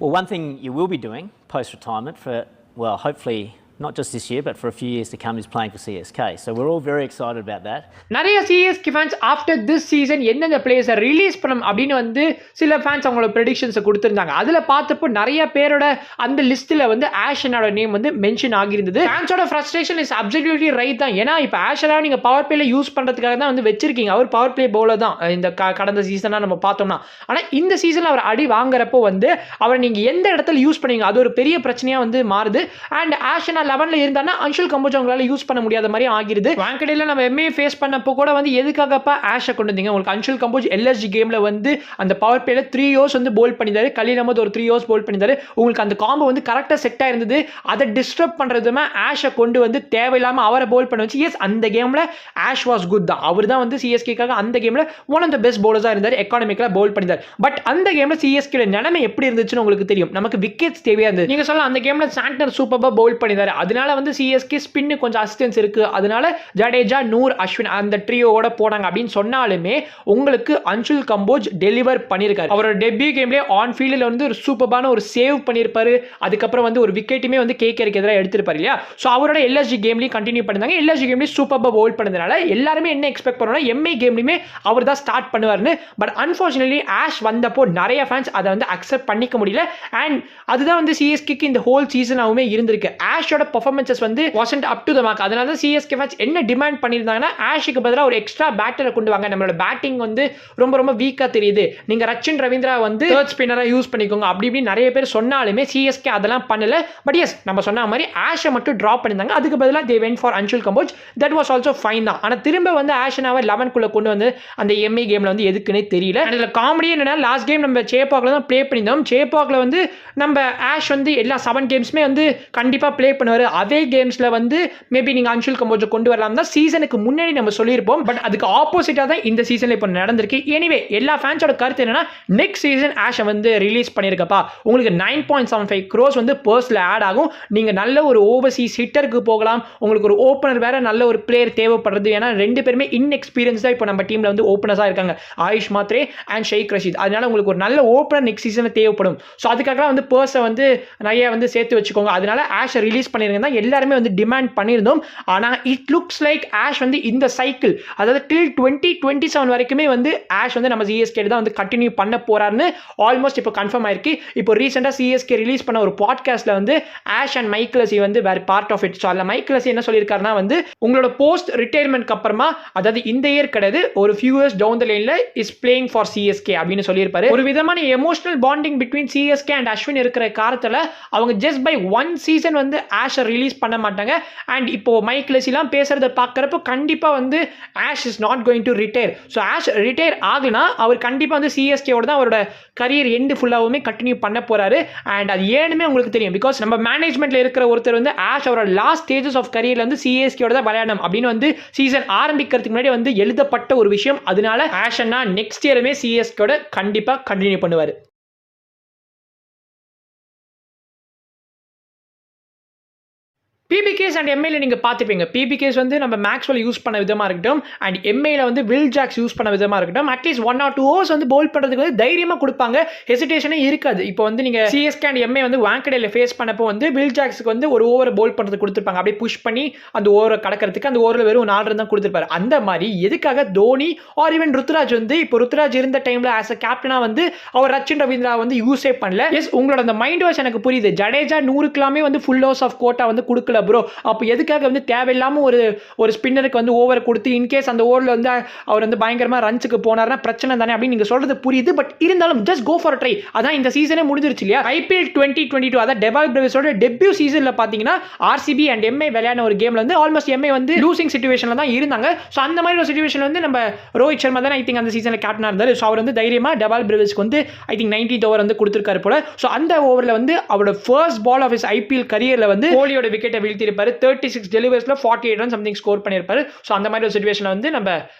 Well, one thing you will be doing post-retirement for, well, hopefully not just this year, but for a few years to come, is playing for CSK. So we're all very excited about that. நிறைய CSK fans after this season எந்தெந்த பிளேயர்ஸை release பண்ணணும் அப்படின்னு வந்து சில fans அவங்களோட ப்ரெடிக்ஷன்ஸை கொடுத்துருந்தாங்க. அதில் பார்த்தப்போ நிறைய பேரோட அந்த லிஸ்ட்டில் வந்து ஆஷனோட நேம் வந்து மென்ஷன் ஆகியிருந்தது. ஃபேன்ஸோட ஃப்ரஸ்ட்ரேஷன் இஸ் அப்சல்யூட்லி ரைட் தான். ஏன்னா இப்போ ஆஷனா நீங்கள் பவர் பிளேல யூஸ் பண்ணுறதுக்காக தான் வந்து வச்சிருக்கீங்க. அவர் பவர் பிளே பவுலர் தான் இந்த கடந்த சீசனாக நம்ம பார்த்தோம்னா. ஆனால் இந்த சீசனில் அவர் அடி வாங்குறப்போ வந்து அவரை நீங்கள் எந்த இடத்துல யூஸ் பண்ணீங்க அது ஒரு பெரிய பிரச்சனையாக வந்து மாறுது. அண்ட் ஆஷனா 11ல் இருந்தானா அன்ஷுல் கம்போஜ் அவங்களால யூஸ் பண்ண முடியாத மாதிரி ஆகிருது. வாங்கடையில் நம்ம எம்ஏ ஃபேஸ் பண்ணப்போ கூட வந்து எதுக்காகப்பா ஆஷை கொண்டு வந்தீங்க? உங்களுக்கு அன்ஷுல் கம்போஜ் எல்எஸ்ஜி கேமில் வந்து அந்த பவர் பிளேல 3 ஓவர்ஸ் வந்து போல் பண்ணியிருந்தாரு. கலீல் அஹ்மத் ஒரு 3 ஓவர்ஸ் போல் பண்ணியிருந்தாரு. உங்களுக்கு அந்த காம்போ வந்து கரெக்டாக செட் ஆயிருந்தது. அதை டிஸ்டர்ப் பண்ணுறதுமே ஆஷை கொண்டு வந்து தேவையில்லாமல் அவரை போல் பண்ண வச்சு. எஸ், அந்த கேமில் ஆஷ் வாஸ் குட் தான். அவர் தான் வந்து சிஎஸ்கேக்காக அந்த கேமில் ஒன் ஆஃப் த பெஸ்ட் பவுலர்ஸாக இருந்தார். எக்கானமிக்கில் போல் பண்ணியிருந்தார். பட் அந்த கேமில் சிஎஸ்கே நிலைமை எப்படி இருந்துச்சுன்னு உங்களுக்கு தெரியும். நமக்கு விக்கெட்ஸ் தேவையா இருந்தது. நீங்கள் சொல்லலாம் அந்த கேமில் சாண்டனர் சூப்பராக பவுல் பண்ணியிருந்தார். அதனால வந்து சிஎஸ்கே ஸ்பின்னு கொஞ்சம் அசிஸ்டன்ஸ் இருக்கு. அதனால ஜடேஜா, நூர், அஸ்வின் அந்த ட்ரியோட போனாங்க அப்படின்னு சொன்னாலுமே உங்களுக்கு அன்ஷுல் கம்போஜ் டெலிவர் பண்ணியிருக்காரு. அவரோட டெபியூ கேம்லேயே ஆன் ஃபீல்டில் வந்து ஒரு சூப்பரான ஒரு சேவ் பண்ணியிருப்பாரு. அதுக்கப்புறம் வந்து ஒரு விக்கெட்டுமே வந்து கேகேருக்கு எதிராக எடுத்திருப்பாரு இல்லையா? ஸோ அவரோட எல்எஸ்ஜி கேம்லையும் கண்டினியூ பண்ணிருந்தாங்க. எல்எஸ்ஜி கேம்லேயும் சூப்பராக பவுல் பண்ணதுனால எல்லாருமே என்ன எக்ஸ்பெக்ட் பண்ணுவோம்னா எம்ஏ கேம்லையுமே அவர் தான் ஸ்டார்ட் பண்ணுவார்னு. பட் அன்ஃபார்ச்சுனேட்லி ஆஷ் வந்தப்போ நிறைய ஃபேன்ஸ் அதை வந்து அக்செப்ட் பண்ணிக்க முடியல. அண்ட் அதுதான் வந்து சிஎஸ்கேக்கு இந்த ஹோல் சீசனாகவுமே இருந்திருக்கு. ஆஷோட பர்ஃபார்மன்சஸ் வந்து wasn't up to the mark. அதனால தான் சிஎஸ்கே ஃபேன்ஸ் என்ன டிமாண்ட் பண்ணியிருந்தாங்கன்னா ஆஷுக்கு பதிலாக ஒரு எக்ஸ்ட்ரா பேட்டரை கொண்டு வாங்க. நம்மளோட பேட்டிங் வந்து ரொம்ப ரொம்ப வீக்காக தெரியுது. நீங்கள் ரச்சின் ரவீந்திரா வந்து தேர்ட் ஸ்பின்னராக யூஸ் பண்ணிக்கோங்க அப்படி இப்படி நிறைய பேர் சொன்னாலுமே சிஎஸ்கே அதெல்லாம் பண்ணல. பட் எஸ், நம்ம சொன்ன மாதிரி ஆஷை மட்டும் ட்ராப் பண்ணியிருந்தாங்க. அதுக்கு பதிலாக they went for Anshul Kamboj. That was also fine தான். ஆனால் திரும்ப வந்து ஆஷனாவை 11க்குள்ளே கொண்டு வந்து அந்த எம்ஏ கேமில் வந்து எதுக்குன்னே தெரியல. அதில் காமெடி என்னன்னா லாஸ்ட் கேம் நம்ம சேப்பாக்கில் தான் ப்ளே பண்ணியிருந்தோம். சேப்பாக்கில் வந்து நம்ம ஆஷ் வந்து எல்லா 7 கேம்ஸுமே வந்து கண்டிப்பாக ப்ளே பண்ணுவார். அதே கேம்ஸில் வந்து மேபி நீங்கள் அன்ஷுல் கம்போஜை கொண்டு வரலாம் தான் சீசனுக்கு முன்னாடி நம்ம சொல்லியிருப்போம். பட் அதுக்கு ஆப்போசிட்டாக தான் இந்த சீசனில் இப்போ நடந்திருக்கு. எனிவே எல்லா ஃபேன்ஸோட கருத்து என்னன்னா நெக்ஸ்ட் சீசன் ஆஷை வந்து ரிலீஸ் பண்ணியிருக்கப்பா உங்களுக்கு 9.75 crores வந்து பர்ஸில் ஆட் ஆகும். நீங்கள் நல்ல ஒரு ஓவர்சீஸ் ஹிட்டருக்கு போகலாம். உங்களுக்கு ஒரு ஓப்பனர் வேற நல்ல ஒரு பிளேயர் தேவைப்படுறது. ஏன்னா 2 பேருமே இன்எக்ஸ்பீரியன்ஸ் தான் இப்போ நம்ம டீமில் வந்து ஓப்பனர்ஸாக இருக்காங்க, ஆயுஷ் மாத்ரே அண்ட் ஷேக் ரஷீத். அதனால உங்களுக்கு ஒரு நல்ல ஓப்பனர் நெக்ஸ்ட் சீசனில் தேவைப்படும். ஸோ அதுக்காக வந்து பர்ஸை வந்து நிறைய வந்து சேர்த்து வச்சுக்கோங்க. அதனால ஆஷை ரிலீஸ் பண்ணிருங்க தான் எல்லாருமே வந்து டிமாண்ட் பண்ணியிருந்தோம். ஆனால் இட் லுக்ஸ் லைக் ஆஷ் வந்து இந்த சைக்கிள், அதாவது டில் 2027 வரைக்குமே வந்து ஆஷ் வந்து நம்ம சிஎஸ்கே தான் வந்து கண்டினியூ பண்ண போறாருன்னு ஆல்மோஸ்ட் இப்போ கன்ஃபார்ம் ஆயிருக்கு. இப்போ ரீசெண்டாக சிஎஸ்கே ரிலீஸ் பண்ண ஒரு பாட்காஸ்ட்ல வந்து ஆஷ் அண்ட் மைக் லெஸி வந்து வேற பார்ட் ஆஃப் இட். ஸோ அதில் மைக் லெஸி என்ன சொல்லியிருக்காருன்னா வந்து உங்களோட போஸ்ட் ரிட்டையர்மெண்ட்க்கு அப்புறமா, அதாவது இந்த இயர் கிடையாது, ஒரு ஃபியூ இயர்ஸ் டவுன் த லைன்ல இஸ் பிளேயிங் ஃபார் சிஎஸ்கே அப்படின்னு சொல்லியிருப்பாரு. ஒரு விதமான emotional bonding between CSK and Ashwin இருக்கிற காரணத்தில் அவங்க ஜஸ்ட் பை 1 சீசன் வந்து ஆஷை ரிலீஸ் பண்ண மாட்டாங்க. அண்ட் இப்போ மைக் லெஸிலாம் பேசுறத பார்க்குறப்போ கண்டிப்பாக வந்து Ash is not going to retire. So Ash retire ஆகலனா அவர் கண்டிப்பாக வந்து சிஎஸ்கேவோட தான் அவரோட கரியர் எண்டு ஃபுல்லாகவுமே கண்டினியூ பண்ண போறாரு. அண்ட் அது ஏனுமே உங்களுக்கு தெரியும். பிகாஸ் நம்ம மேனேஜ்மெண்ட்ல இருக்கிற ஒருத்தர் வந்து ஆஷ் அவரோட லாஸ்ட் ஸ்டேஜஸ் ஆஃப் கரியர்ல வந்து சிஎஸ்கேவோட தான் விளையாடணும் அப்படின்னு வந்து சீசன் ஆரம்பிக்கிறதுக்கு முன்னாடி வந்து எழுதப்பட்ட ஒரு விஷயம். அதனால ஆஷ் அண்ணா நெக்ஸ்ட் இயருமே சிஎஸ்கேவோட கண்டிப்பாக கண்டினியூ பண்ணுவார். பிபிகேஸ் அண்ட் எம்ஏல நீங்கள் பார்த்துப்பீங்க. பிபிகேஸ் வந்து நம்ம மேக்ஸ்வெல் யூஸ் பண்ண விதமாக இருக்கட்டும், அண்ட் எம்ஏல வந்து வில் ஜாக்ஸ் யூஸ் பண்ண விதமாக இருக்கட்டும், அட்லீஸ்ட் 1 or 2 ஓவர்ஸ் வந்து போல் பண்ணுறதுக்கு வந்து தைரியமாக கொடுப்பாங்க. ஹெசிடேஷனே இருக்காது. இப்போ வந்து நீங்கள் சிஎஸ்கே அண்ட் எம்ஏ வந்து வாங்கடையில் ஃபேஸ் பண்ணப்போ வந்து வில் ஜாக்ஸுக்கு வந்து ஒரு ஓவர் போல் பண்ணுறதுக்கு கொடுத்துருப்பாங்க. அப்படியே புஷ் பண்ணி அந்த ஓவரை கடக்கிறதுக்கு அந்த ஓவரில் வெறும் 4 தான் கொடுத்துருப்பாரு. அந்த மாதிரி எதுக்காக தோனி ஆர் ஈவன் ருத்ராஜ் வந்து இப்போ ருத்ராஜ் இருந்த டைமில் ஆஸ் அ கேப்டனாக வந்து அவர் ரச்சின் ரவீந்திரா வந்து யூஸே பண்ணல. எஸ், உங்களோட அந்த மைண்ட் வாஷ் எனக்கு புரியுது. ஜடேஜா 100க்குலாமே வந்து ஃபுல் ஹவுஸ் ஆஃப் கோட்டா வந்து கொடுக்கல ப்ரோ. அப்போ எதுக்காக வந்து தேவையில்லாமல் ஒரு ஸ்பின்னருக்கு வந்து ஓவர் கொடுத்து இன்கேஸ் அந்த ஓவரில் வந்து அவர் வந்து பயங்கரமாக ரன்ஸுக்கு போனார்னா பிரச்சனை தானே அப்படின்னு நீங்கள் சொல்றது புரியுது. பட் இருந்தாலும் ஜஸ்ட் கோ ஃபார் ட்ரை. அதான் இந்த சீசனே முடிஞ்சிருச்சு இல்லையா? ஐபிஎல் 2022 அதாவது டெவால் பிரேவிஸோட டெபியூ சீசனில் பார்த்தீங்கன்னா ஆர்சிபி அண்ட் எம்ஏ விளையாடின ஒரு கேமில் வந்து ஆல்மோஸ்ட் எம்ஏ வந்து லூசிங் சிச்சுவேஷனில் தான் இருந்தாங்க. ஸோ அந்த மாதிரி ஒரு சிச்சுவேஷன் வந்து நம்ம ரோஹித் சர்மா தான் ஐ திங்க் அந்த சீசனில் கேப்டனாக இருந்தார். ஸோ அவர் வந்து தைரியமாக டெவால் பிரேவிஸ்க்கு வந்து ஐ திங்க் 90th ஓவர் வந்து கொடுத்துருக்காரு போல. ஸோ அந்த ஓவரில் வந்து அவரோட first ball of his IPL கரியரில் வந்து கோலியோட விக்கெட்டை வீழ்த்திருப்பாரு. 36 டெலிவரிஸ்ல 48 ரன் சம்திங் ஸ்கோர் பண்ணியிருப்பாரு. ஸோ அந்த மாதிரி ஒரு சிச்சுவேஷன்ல வந்து நம்ம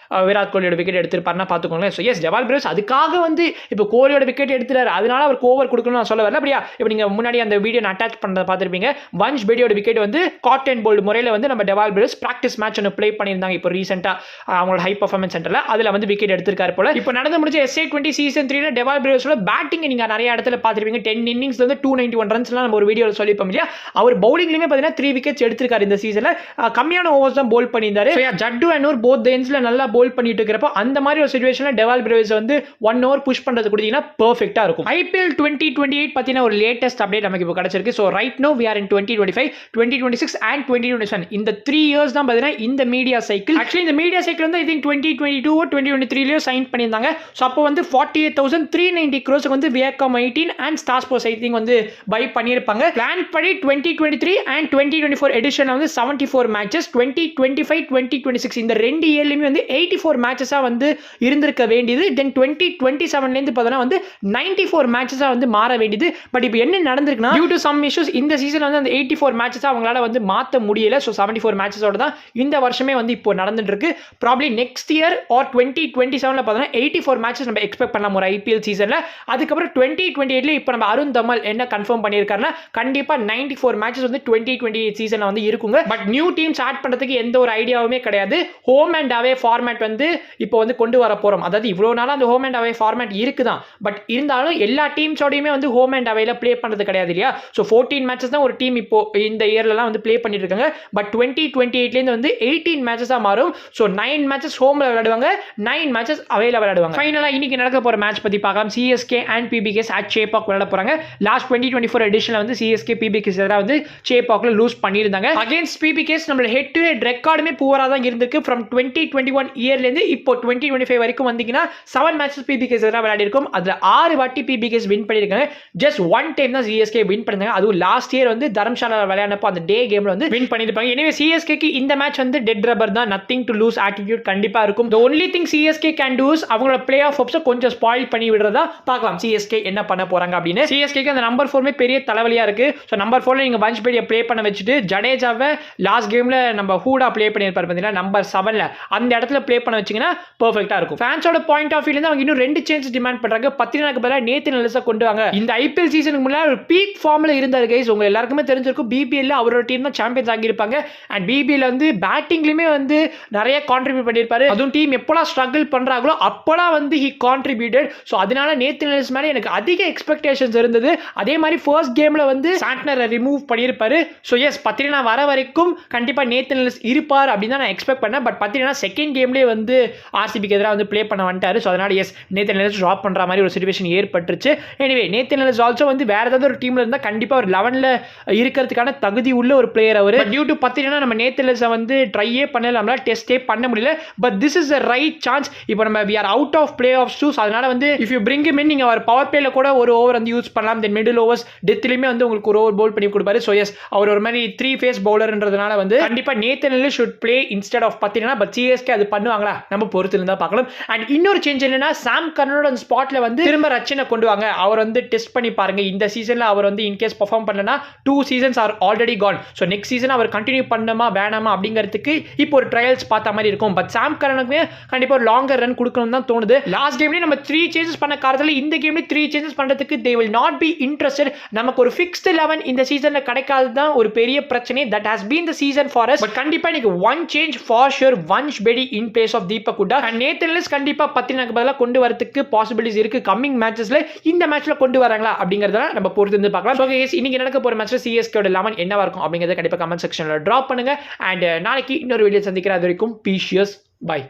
விராட் கோலியோட விக்கெட் எடுத்திருப்பாருன்னா பார்த்துக்கோங்களேன். ஸோ எஸ் ஜவால் பிரேவ்ஸ் அதுக்காக வந்து இப்போ கோலியோட விக்கெட் எடுத்துறாரு, அதனால அவருக்கு ஓவர் கொடுக்கணும்னு நான் சொல்ல வரல. அப்படியா இப்போ நீங்க முன்னாடி அந்த வீடியோ நான் அட்டாச் பண்ணதை பார்த்துருப்பீங்க. வன்ஷ் பேடியோட விக்கெட் வந்து காட் அண்ட் போல்ட் முறையில் வந்து நம்ம ஜவால் பிரேவ்ஸ் பிராக்டிஸ் மேட்ச் ஒன்று ப்ளே பண்ணியிருந்தாங்க இப்போ ரீசெண்டாக அவங்களோட ஹை பர்ஃபார்மன்ஸ் சென்டரில். அதில் வந்து விக்கெட் எடுத்திருக்காரு போல. இப்போ நடந்து முடிஞ்ச SA20 சீசன் 3ல ஜவால் பிரேவ்ஸோட பேட்டிங் நீங்க நிறைய இடத்துல பார்த்துருப்பீங்க. 10 இன்னிங்ஸ் வந்து 291 ரன்ஸ்லாம் நம்ம ஒரு வீடியோவில் சொல்லிப்போம் இல்லையா. அவர் பவுலிங்லயுமே பார்த்தீங்கன்னா 3 விக்கெட்ஸ் எடுத்திருக்காரு இந்த சீசன்ல. கம்மியான ஓவர்ஸ் தான் போல் பண்ணியிருந்தாரு. ஜட்டு அண்ட் போத் எண்ட்ஸ்ல நல்லா போல் பண்ணிட்டு இருக்கிறப்ப அந்த மாதிரி ஒரு சிச்சுவேஷன்ல ஜவால் பிரேவ்ஸ் வந்து 1 ஓவர் புஷ் பண்றது கொடுத்தீங்கன்னா பெர்ஃபெக்ட்டா இருக்கும். IPL 2028 பார்த்தீங்கன்னா ஒரு லேட்டஸ்ட் அப்டேட் நமக்கு இப்போ கிடைச்சிருக்கு. So right no we are in 2025, 2026 and 2027 இந்த 3 இயர்ஸ் தான் பார்த்தீங்கன்னா இந்த மீடியா சைக்கிள். ஆக்சுவலி இந்த மீடியா சைக்கிள் வந்து ஐ திங்க் 2022 or 2023 சைன் பண்ணியிருந்தாங்க. ஸோ அப்போ வந்து 48,390 crores வந்து வியக்கம் 18 and star sports I think வந்து பை பண்ணியிருப்பாங்க. பிளான் படி 2023 அண்ட் 2024 எடிஷன்ல வந்து 74 மேட்சஸ், 2025 2026 இந்த 2 இயர்லையுமே வந்து 84 மேட்சஸா வந்து இருந்திருக்க வேண்டியது. தென் 2027லேருந்து பார்த்தோன்னா வந்து 94 மேட்சஸா வந்து மாற வேண்டியது. பட் இப்போ என்ன நடந்திருக்குன்னா டியூ டு சம் இஷ்யூஸ் இந்த சீசன் வந்து அந்த 84 மேட்சஸா அவங்களால வந்து மாற்ற முடியல. ஸோ 74 மேட்சஸோட தான் இந்த வருஷமே வந்து இப்போ நடந்துட்டு இருக்கு. ப்ராப்ளி நெக்ஸ்ட் இயர் ஆர் 2027ல பார்த்தோன்னா 84 மேட்சஸ் நம்ம எக்ஸ்பெக்ட் பண்ணலாம் ஒரு IPL சீசன்ல. அதுக்கப்புறம் 2028ல இப்போ நம்ம அருண் தமல் என்ன கன்ஃபார்ம் பண்ணியிருக்காருன்னா கண்டிப்பா 94 மேட்சஸ் வந்து 2028 சீசன்ல வந்து இருக்குங்க. பட் நியூ டீம்ஸ் ஆட் பண்றதுக்கு எந்த ஒரு ஐடியாவுமே கிடையாது. ஹோம் அண்ட் அவே ஃபார்மேட் வந்து இப்போ வந்து கொண்டு வர போறோம். அதாவது இவ்வளவு நாளா அந்த ஹோம் அண்ட் அவே ஃபார்மேட் இருக்குதான். பட் இருந்தாலும் எல்லா டீம்ஸோடையுமே வந்து ஹோம் அண்ட் அவேல ப்ளே பண்றது கிடையாது இல்லையா. ஸோ 14 மேட்சஸ் தான் ஒரு டீம் இப்போ இந்த இயர்லாம் வந்து ப்ளே பண்ணிட்டு இருக்காங்க. பட் 2028லேருந்து வந்து 18 மேட்சஸா மாறும். ஸோ 9 மேட்சஸ் ஹோம்ல விளையாடுவாங்க, 9 மேட்சஸ் அவேல விளையாடுவாங்க. ஃபைனலா இன்னைக்கு நடக்க போற மேட்ச் பத்தி பார்க்கலாம். CSK and PBKs at Chepauk விளையாட போறாங்க. லாஸ்ட் 2024 எடிஷன்ல வந்து CSK PBKs எதிராக வந்து சேப்பாக்ல லூஸ் பண்ணியிருந்தாங்க. அகைன்ஸ்ட் PBKs நம்மளோட ஹெட் டு ஹெட் ரெக்கார்டுமே புவரா தான் இருந்திருக்கு. ஃப்ரம் 2021 இயர்லேருந்து இப்போ 2025 வரைக்கும் வந்தீங்கன்னா 7 மேட்சஸ் PBKs எதிராக விளையாடி இருக்கும். அதுல 6 வாட்டி PBKs வின் பண்ணிருக்காங்க. ஜஸ்ட் 1 டைம் தான் CSK வின் பண்ணிருந்தாங்க. அதுவும் லாஸ்ட் இயர் வந்து தரம்சாலா விளையாடப்போ அந்த டே கேம்ல வந்து வின் பண்ணிருப்பாங்க. எனவே CSKக்கு இந்த மேட்ச் வந்து டெட் ரப்பர் தான், நத்திங் டு லூஸ் ஆட்டிடியூட் கண்டிப்பா இருக்கும். the only thing CSK can do is அவங்களோட பிளே ஆஃப் ஹோப்ஸ் கொஞ்சம் ஸ்பாயில் பண்ணி விடுறதா பார்க்கலாம். CSK என்ன பண்ண போறாங்க அப்படின்னு. CSKக்கு அந்த நம்பர் 4 பெரிய தலைவலியா இருக்கு. ஸோ நம்பர் 4ல நீங்க வன்ஷ் பேடியை ப்ளே பண்ண வச்சுட்டு ஜடேஜாவை லாஸ்ட் கேம்ல நம்ம ஹூடா ப்ளே பண்ணியிருப்பாரு பார்த்தீங்கன்னா நம்பர் 7ல அந்த இடத்துல ப்ளே பண்ண வச்சீங்கன்னா பெர்ஃபெக்ட்டா இருக்கும். ஃபேன்ஸோட பாயிண்ட் ஆஃப் வியூல இருந்து அவங்க இன்னும் 2 சேஞ்சஸ் டிமாண்ட் பண்றாங்க. பத்தினாக்கு பதிலாக நேத்தன் எல்லிஸை கொண்டு வாங்க. இந்த IPL சீசனுக்கு முன்னாடி ஒரு பீக் ஃபார்ம்ல இருந்தாரு கைஸ். உங்க எல்லாருக்குமே தெரிஞ்சிருக்கும். BPL அவரோட டீம் தான் சாம்பியன்ஸ் ஆகியிருப்பாங்க. அண்ட் BPL வந்து பேட்டிங்லயுமே வந்து நிறைய கான்ட்ரிபியூட் பண்ணியிருப்பாரு. அதுவும் டீம் எப்போலாம் ஸ்ட்ரகிள் பண்றாங்களோ அப்போலாம் வந்து ஹி கான்ட்ரிபியூட்டட். ஸோ அதனால நேத்தன் எல்லிஸ் மேலே எனக்கு அதிக எக்ஸ்பெக்டேஷன்ஸ் இருந்தது. அதே மாதிரி ஃபர்ஸ்ட் கேம்ல வந்து சாண்ட்னரை ரிமூவ் பண்ணியிருப்பாரு. ஸோ எஸ் பத்திரினா வர வரைக்கும் கண்டிப்பா நேத்தன் எல்லிஸ் இருப்பார் அப்படின்னு தான் நான் எக்ஸ்பெக்ட் பண்ணேன். பட் பத்திரினா செகண்ட் கேம்லேயே வந்து RCBக்கு எதிராக வந்து ப்ளே பண்ண வந்துட்டாரு. ஸோ அதனால எஸ் நேத்தன் எல்லிஸ் ட்ராப் பண்ற மாதிரி ஒரு சிச்சுவேஷன் ஏற்பட்டுருச்சு. எனிவே நேத்தன் எல்லிஸ் ஆல்சோ வந்து வேற ஏதாவது ஒரு டீம்ல இருந்தால் கண்டிப்பா ஒரு 11ல இருக்கிறதுக்கான தகுதி உள்ள ஒரு பிளேயர் அவர். டியூ டு பத்திரினா நம்ம நேத்தன் எல்லிஸை வந்து ட்ரையே பண்ணல, நம்மளால டெஸ்டே பண்ண முடியல. But this is the right chance. இப்போ நம்ம we are out of playoffs too. அதனால வந்து if you bring him in நீங்க ஒரு பவர் பிளேல கூட ஒரு ஓவர் வந்து யூஸ் பண்ணலாம். தென் மிடில் ஓவர்ஸ் டெத்லயுமே வந்து உங்களுக்கு ஒரு ஓவர் பவுல் பண்ணி கொடுப்பாரு. ஸோ எஸ் அவர் ஒரு மாதிரி 3 ஃபேஸ் பவுலர்ன்றதுனால வந்து கண்டிப்பா Nathan Ellis should play instead of பத்திரினா. பட் CSK அது பண்ணுவாங்களா நம்ம பொறுத்து இருந்தா பார்க்கலாம். அண்ட் இன்னொரு சேஞ்ச் என்னன்னா சாம் கர்னோட அந்த ஸ்பாட்ல வந்து திரும்ப ரச்சனை கொண்டு வாங்க. அவர் வந்து டெஸ்ட் பண்ணி பாருங்க. இந்த சீசன்ல அவர் வந்து இன்கேஸ் பெர்ஃபார்ம் பண்ணலனா 2 seasons are already gone. So next season அவர் கண்டினியூ பண்ணணுமா வேணாமா அப்படிங்கிறதுக்கு இப்போ ஒரு ட்ரையல்ஸ் பார்த்த மாதிரி இருக்கும். பட் சாம் கர்னுக்குமே கண்டிப்பா ஒரு லாங்கர் ரன் கொடுக்கணும் தான் தோணுது. லாஸ்ட் கேம்லேயே நம்ம 3 சேஞ்சஸ் பண்ண காரணத்தில் இந்த கேம்லேயே 3 சேஞ்சஸ் பண்றதுக்கு they will not be interested. நமக்கு ஒரு ஃபிக்ஸ்ட் 11 இந்த சீசன்ல கிடைக்காது தான் ஒரு பெரிய பிரச்சனை. that has been the season for us. But கண்டிப்பா இன்னைக்கு one change for sure. Vansh Bedi in place of Deepak Hooda. And Nathan Ellis கண்டிப்பா பத்தினாக்கு பதிலாக கொண்டு வரதுக்கு பாசிபிலிட்டிஸ் இருக்கு. கம்மிங் மேட்சஸ்ல இந்த மேட்ச்ல கொண்டு வராங்களா அப்படிங்கறத நம்ம பொறுத்து இருந்து பார்க்கலாம். ஸோ இன்னைக்கு நடக்க போற மேட்ச்ல CSK ஓட 11 என்னவா இருக்கும் அப்படிங்கறத கண்டிப்பா கமெண்ட் செக்ஷன்ல டிராப் பண்ணுங்க. அண்ட் நாளைக்கு இன்னொரு வீடியோ சந்திக்கிறேன். அது வரைக்கும் பீஷியஸ் பை.